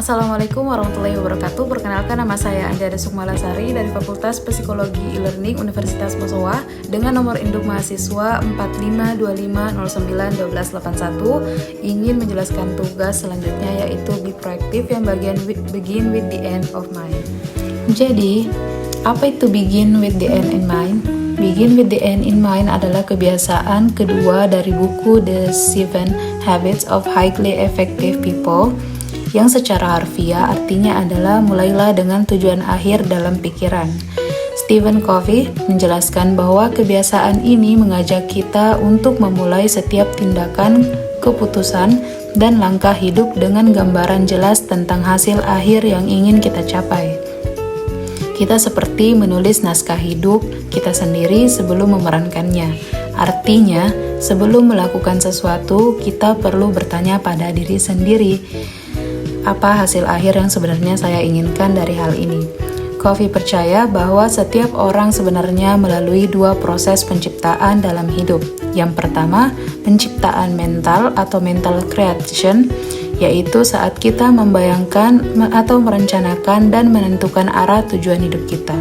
Assalamualaikum warahmatullahi wabarakatuh. Perkenalkan, nama saya Anjada Sukmalasari dari Fakultas Psikologi E-Learning Universitas Mosowa dengan nomor induk mahasiswa 4525091281. Ingin menjelaskan tugas selanjutnya, yaitu be proaktif yang bagian begin with the end of mind. Jadi, apa itu begin with the end in mind? Begin with the end in mind adalah kebiasaan kedua dari buku The 7 Habits of Highly Effective People, yang secara harfiah artinya adalah mulailah dengan tujuan akhir dalam pikiran. Stephen Covey menjelaskan bahwa kebiasaan ini mengajak kita untuk memulai setiap tindakan, keputusan, dan langkah hidup dengan gambaran jelas tentang hasil akhir yang ingin kita capai. Kita seperti menulis naskah hidup kita sendiri sebelum memerankannya. Artinya, sebelum melakukan sesuatu, kita perlu bertanya pada diri sendiri, apa hasil akhir yang sebenarnya saya inginkan dari hal ini? Covey percaya bahwa setiap orang sebenarnya melalui dua proses penciptaan dalam hidup. Yang pertama, penciptaan mental atau mental creation, yaitu saat kita membayangkan atau merencanakan dan menentukan arah tujuan hidup kita.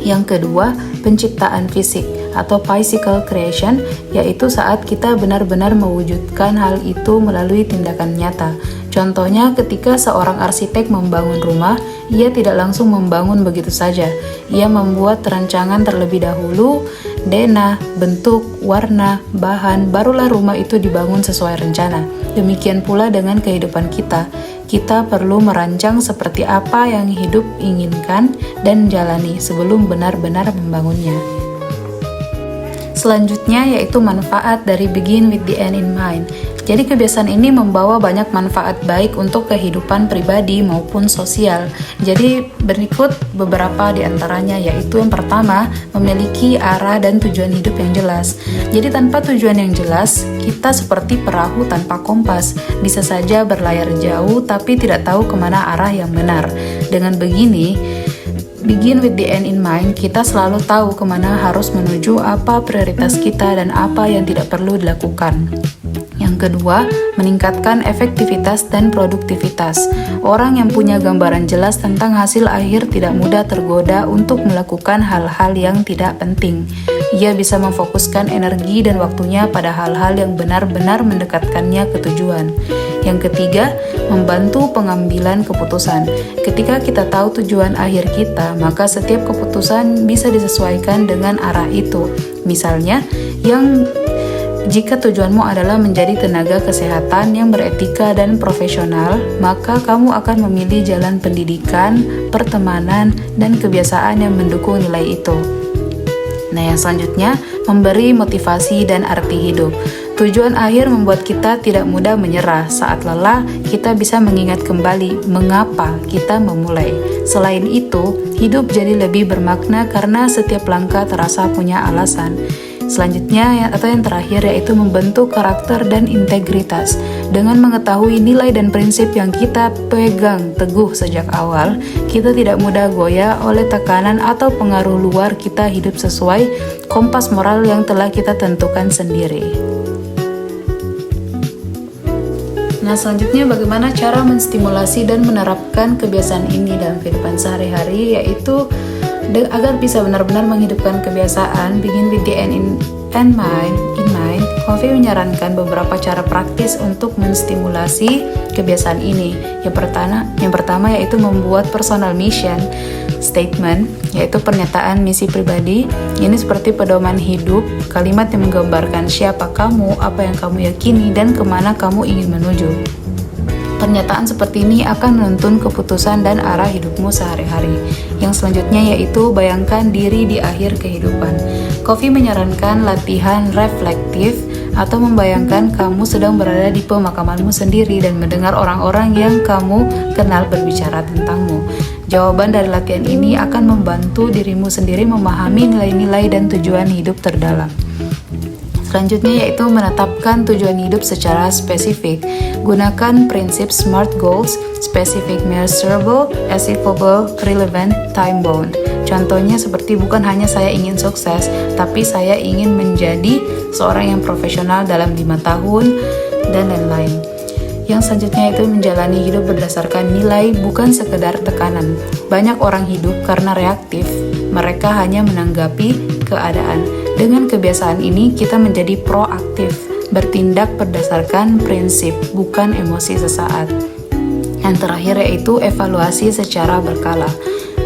Yang kedua, penciptaan fisik atau physical creation, yaitu saat kita benar-benar mewujudkan hal itu melalui tindakan nyata. Contohnya, ketika seorang arsitek membangun rumah, ia tidak langsung membangun begitu saja. Ia membuat rancangan terlebih dahulu, denah, bentuk, warna, bahan, barulah rumah itu dibangun sesuai rencana. Demikian pula dengan kehidupan kita. Kita perlu merancang seperti apa yang hidup inginkan dan jalani sebelum benar-benar membangunnya. Selanjutnya yaitu manfaat dari begin with the end in mind. Jadi kebiasaan ini membawa banyak manfaat baik untuk kehidupan pribadi maupun sosial. Jadi berikut beberapa di antaranya, yaitu yang pertama, memiliki arah dan tujuan hidup yang jelas. Jadi tanpa tujuan yang jelas, kita seperti perahu tanpa kompas. Bisa saja berlayar jauh tapi tidak tahu kemana arah yang benar. Dengan begini, begin with the end in mind, kita selalu tahu kemana harus menuju, apa prioritas kita, dan apa yang tidak perlu dilakukan. Yang kedua, meningkatkan efektivitas dan produktivitas. Orang yang punya gambaran jelas tentang hasil akhir tidak mudah tergoda untuk melakukan hal-hal yang tidak penting. Ia bisa memfokuskan energi dan waktunya pada hal-hal yang benar-benar mendekatkannya ke tujuan. Yang ketiga, membantu pengambilan keputusan. Ketika kita tahu tujuan akhir kita, maka setiap keputusan bisa disesuaikan dengan arah itu. Misalnya, jika tujuanmu adalah menjadi tenaga kesehatan yang beretika dan profesional, maka kamu akan memilih jalan pendidikan, pertemanan, dan kebiasaan yang mendukung nilai itu. Nah, yang selanjutnya, memberi motivasi dan arti hidup. Tujuan akhir membuat kita tidak mudah menyerah. Saat lelah, kita bisa mengingat kembali mengapa kita memulai. Selain itu, hidup jadi lebih bermakna karena setiap langkah terasa punya alasan. Selanjutnya, atau yang terakhir, yaitu membentuk karakter dan integritas. Dengan mengetahui nilai dan prinsip yang kita pegang teguh sejak awal, kita tidak mudah goyah oleh tekanan atau pengaruh luar. Kita hidup sesuai kompas moral yang telah kita tentukan sendiri. Nah, selanjutnya bagaimana cara menstimulasi dan menerapkan kebiasaan ini dalam kehidupan sehari-hari, yaitu agar bisa benar-benar menghidupkan kebiasaan begin with the end in mind. Covey menyarankan beberapa cara praktis untuk menstimulasi kebiasaan ini. Yang pertama yaitu membuat personal mission statement, yaitu pernyataan misi pribadi. Ini seperti pedoman hidup, kalimat yang menggambarkan siapa kamu, apa yang kamu yakini, dan kemana kamu ingin menuju. Pernyataan seperti ini akan menuntun keputusan dan arah hidupmu sehari-hari. Yang selanjutnya yaitu bayangkan diri di akhir kehidupan. Covey menyarankan latihan reflektif atau membayangkan kamu sedang berada di pemakamanmu sendiri dan mendengar orang-orang yang kamu kenal berbicara tentangmu. Jawaban dari latihan ini akan membantu dirimu sendiri memahami nilai-nilai dan tujuan hidup terdalam. Selanjutnya yaitu menetapkan tujuan hidup secara spesifik. Gunakan prinsip SMART goals, specific, measurable, achievable, relevant, time bound. Contohnya seperti bukan hanya saya ingin sukses, tapi saya ingin menjadi seorang yang profesional dalam 5 tahun, dan lain-lain. Yang selanjutnya itu menjalani hidup berdasarkan nilai, bukan sekedar tekanan. Banyak orang hidup karena reaktif, mereka hanya menanggapi keadaan. Dengan kebiasaan ini, kita menjadi proaktif, bertindak berdasarkan prinsip, bukan emosi sesaat. Yang terakhir yaitu evaluasi secara berkala.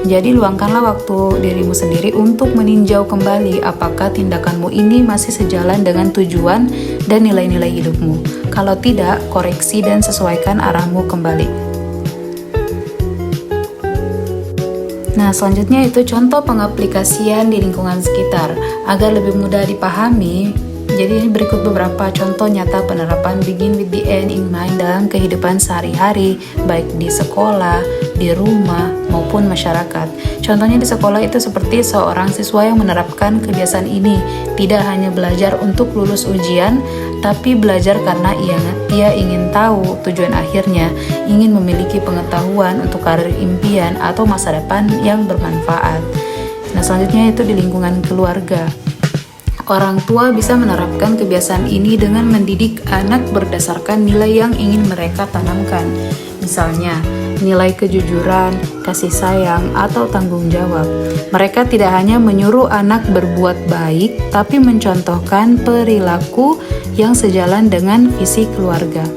Jadi luangkanlah waktu dirimu sendiri untuk meninjau kembali apakah tindakanmu ini masih sejalan dengan tujuan dan nilai-nilai hidupmu. Kalau tidak, koreksi dan sesuaikan arahmu kembali. Nah, selanjutnya itu contoh pengaplikasian di lingkungan sekitar. Agar lebih mudah dipahami, jadi ini berikut beberapa contoh nyata penerapan begin with the end in mind dalam kehidupan sehari-hari, baik di sekolah, di rumah, maupun masyarakat. Contohnya di sekolah itu seperti seorang siswa yang menerapkan kebiasaan ini, tidak hanya belajar untuk lulus ujian, tapi belajar karena ia ingin tahu tujuan akhirnya, ingin memiliki pengetahuan untuk karir impian atau masa depan yang bermanfaat. Nah, selanjutnya itu di lingkungan keluarga. Orang tua bisa menerapkan kebiasaan ini dengan mendidik anak berdasarkan nilai yang ingin mereka tanamkan. Misalnya, nilai kejujuran, kasih sayang, atau tanggung jawab. Mereka tidak hanya menyuruh anak berbuat baik, tapi mencontohkan perilaku yang sejalan dengan visi keluarga.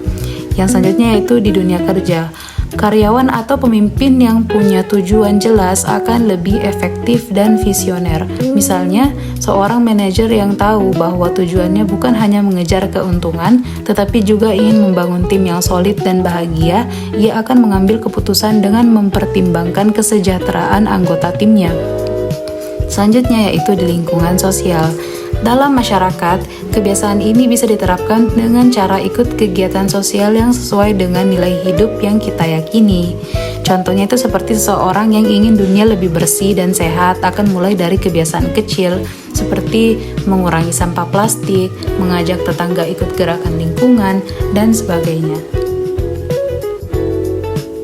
Yang selanjutnya yaitu di dunia kerja. Karyawan atau pemimpin yang punya tujuan jelas akan lebih efektif dan visioner. Misalnya, seorang manajer yang tahu bahwa tujuannya bukan hanya mengejar keuntungan, tetapi juga ingin membangun tim yang solid dan bahagia, ia akan mengambil keputusan dengan mempertimbangkan kesejahteraan anggota timnya. Selanjutnya yaitu di lingkungan sosial. Dalam masyarakat, kebiasaan ini bisa diterapkan dengan cara ikut kegiatan sosial yang sesuai dengan nilai hidup yang kita yakini. Contohnya itu seperti seseorang yang ingin dunia lebih bersih dan sehat akan mulai dari kebiasaan kecil seperti mengurangi sampah plastik, mengajak tetangga ikut gerakan lingkungan, dan sebagainya.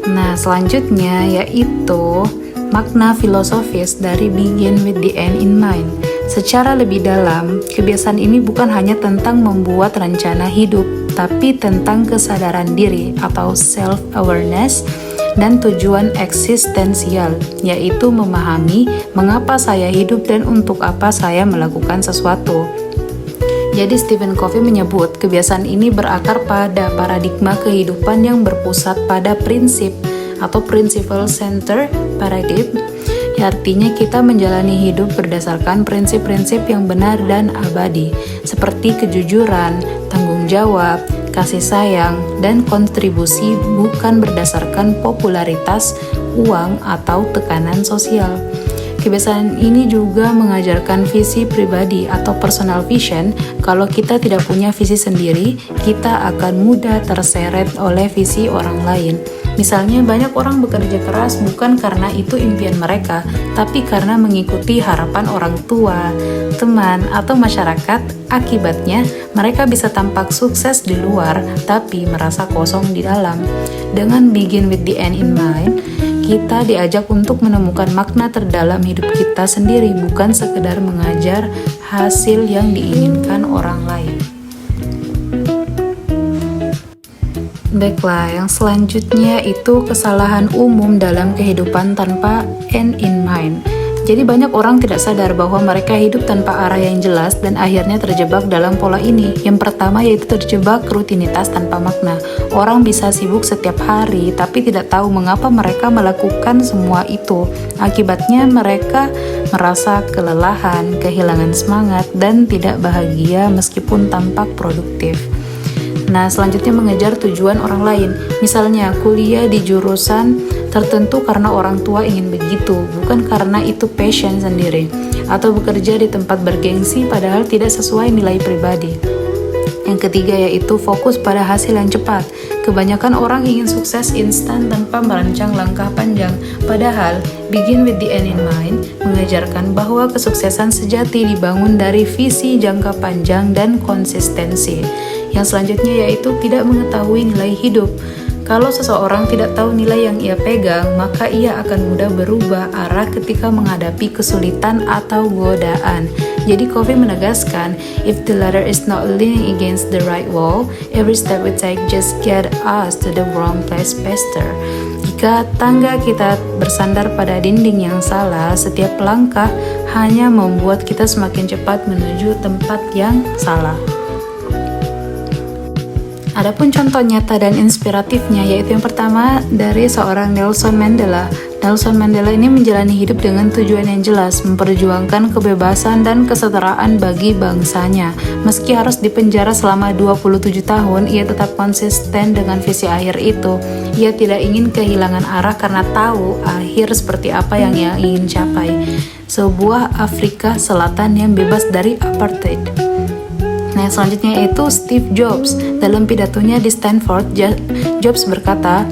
Nah, selanjutnya yaitu makna filosofis dari begin with the end in mind. Secara lebih dalam, kebiasaan ini bukan hanya tentang membuat rencana hidup, tapi tentang kesadaran diri atau self-awareness dan tujuan eksistensial, yaitu memahami mengapa saya hidup dan untuk apa saya melakukan sesuatu. Jadi Stephen Covey menyebut kebiasaan ini berakar pada paradigma kehidupan yang berpusat pada prinsip atau principle center paradigm. Artinya kita menjalani hidup berdasarkan prinsip-prinsip yang benar dan abadi, seperti kejujuran, tanggung jawab, kasih sayang, dan kontribusi, bukan berdasarkan popularitas, uang, atau tekanan sosial. Kebiasaan ini juga mengajarkan visi pribadi atau personal vision. Kalau kita tidak punya visi sendiri, kita akan mudah terseret oleh visi orang lain. Misalnya, banyak orang bekerja keras bukan karena itu impian mereka, tapi karena mengikuti harapan orang tua, teman, atau masyarakat. Akibatnya, mereka bisa tampak sukses di luar, tapi merasa kosong di dalam. Dengan begin with the end in mind, kita diajak untuk menemukan makna terdalam hidup kita sendiri, bukan sekedar mengajar hasil yang diinginkan orang lain. Baiklah, yang selanjutnya itu kesalahan umum dalam kehidupan tanpa end in mind. Jadi banyak orang tidak sadar bahwa mereka hidup tanpa arah yang jelas dan akhirnya terjebak dalam pola ini. Yang pertama yaitu terjebak rutinitas tanpa makna. Orang bisa sibuk setiap hari tapi tidak tahu mengapa mereka melakukan semua itu. Akibatnya mereka merasa kelelahan, kehilangan semangat, dan tidak bahagia meskipun tampak produktif. Nah, selanjutnya mengejar tujuan orang lain. Misalnya, kuliah di jurusan tertentu karena orang tua ingin begitu, bukan karena itu passion sendiri. Atau bekerja di tempat bergengsi padahal tidak sesuai nilai pribadi. Yang ketiga yaitu fokus pada hasil yang cepat. Kebanyakan orang ingin sukses instan tanpa merancang langkah panjang. Padahal, begin with the end in mind mengajarkan bahwa kesuksesan sejati dibangun dari visi jangka panjang dan konsistensi. Yang selanjutnya yaitu tidak mengetahui nilai hidup. Kalau seseorang tidak tahu nilai yang ia pegang, maka ia akan mudah berubah arah ketika menghadapi kesulitan atau godaan. Jadi Covey menegaskan, if the ladder is not leaning against the right wall, every step we take just get us to the wrong place faster. Jika tangga kita bersandar pada dinding yang salah, setiap langkah hanya membuat kita semakin cepat menuju tempat yang salah. Adapun contoh nyata dan inspiratifnya, yaitu yang pertama dari seorang Nelson Mandela. Nelson Mandela ini menjalani hidup dengan tujuan yang jelas, memperjuangkan kebebasan dan kesetaraan bagi bangsanya. Meski harus dipenjara selama 27 tahun, ia tetap konsisten dengan visi akhir itu. Ia tidak ingin kehilangan arah karena tahu akhir seperti apa yang ia ingin capai. Sebuah Afrika Selatan yang bebas dari apartheid. Nah, selanjutnya yaitu Steve Jobs. Dalam pidatonya di Stanford, Jobs berkata,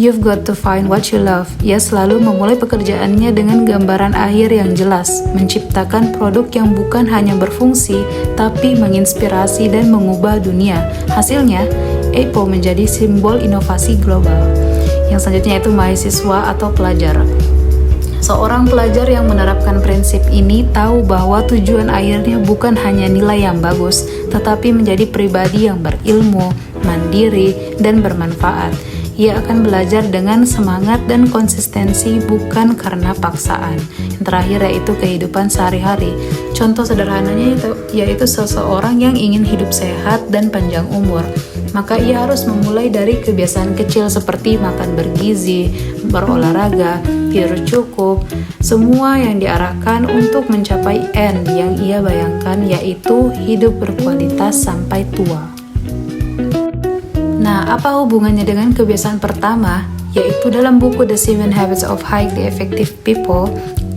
"You've got to find what you love." Ia selalu memulai pekerjaannya dengan gambaran akhir yang jelas, menciptakan produk yang bukan hanya berfungsi, tapi menginspirasi dan mengubah dunia. Hasilnya, Apple menjadi simbol inovasi global. Yang selanjutnya yaitu mahasiswa atau pelajar. Seorang pelajar yang menerapkan prinsip ini tahu bahwa tujuan akhirnya bukan hanya nilai yang bagus, tetapi menjadi pribadi yang berilmu, mandiri, dan bermanfaat. Ia akan belajar dengan semangat dan konsistensi, bukan karena paksaan. Yang terakhir yaitu kehidupan sehari-hari. Contoh sederhananya yaitu seseorang yang ingin hidup sehat dan panjang umur. Maka ia harus memulai dari kebiasaan kecil seperti makan bergizi, berolahraga, tidur cukup, semua yang diarahkan untuk mencapai end yang ia bayangkan, yaitu hidup berkualitas sampai tua. Nah, apa hubungannya dengan kebiasaan pertama? Yaitu dalam buku The 7 Habits of Highly Effective People,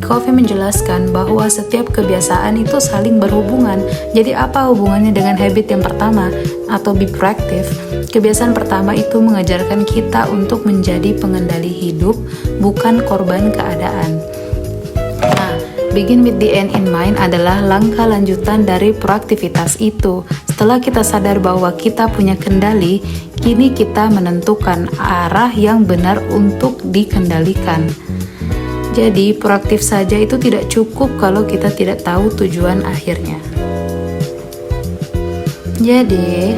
Covey menjelaskan bahwa setiap kebiasaan itu saling berhubungan. Jadi apa hubungannya dengan habit yang pertama atau be proactive? Kebiasaan pertama itu mengajarkan kita untuk menjadi pengendali hidup, bukan korban keadaan. Nah, begin with the end in mind adalah langkah lanjutan dari proaktivitas itu. Setelah kita sadar bahwa kita punya kendali, kini kita menentukan arah yang benar untuk dikendalikan. Jadi, proaktif saja itu tidak cukup kalau kita tidak tahu tujuan akhirnya. Jadi,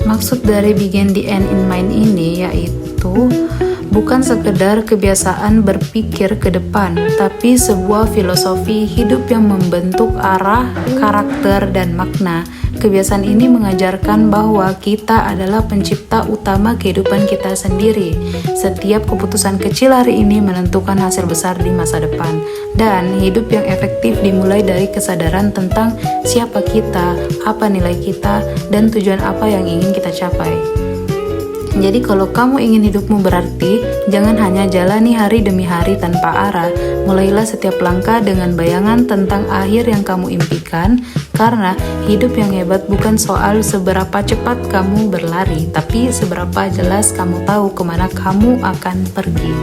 maksud dari begin the end in mind ini yaitu bukan sekedar kebiasaan berpikir ke depan, tapi sebuah filosofi hidup yang membentuk arah, karakter, dan makna. Kebiasaan ini mengajarkan bahwa kita adalah pencipta utama kehidupan kita sendiri. Setiap keputusan kecil hari ini menentukan hasil besar di masa depan. Dan hidup yang efektif dimulai dari kesadaran tentang siapa kita, apa nilai kita, dan tujuan apa yang ingin kita capai. Jadi kalau kamu ingin hidupmu berarti, jangan hanya jalani hari demi hari tanpa arah. Mulailah setiap langkah dengan bayangan tentang akhir yang kamu impikan, karena hidup yang hebat bukan soal seberapa cepat kamu berlari, tapi seberapa jelas kamu tahu kemana kamu akan pergi.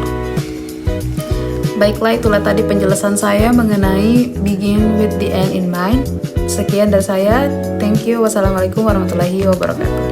Baiklah, itulah tadi penjelasan saya mengenai begin with the end in mind. Sekian dari saya, thank you, wassalamualaikum warahmatullahi wabarakatuh.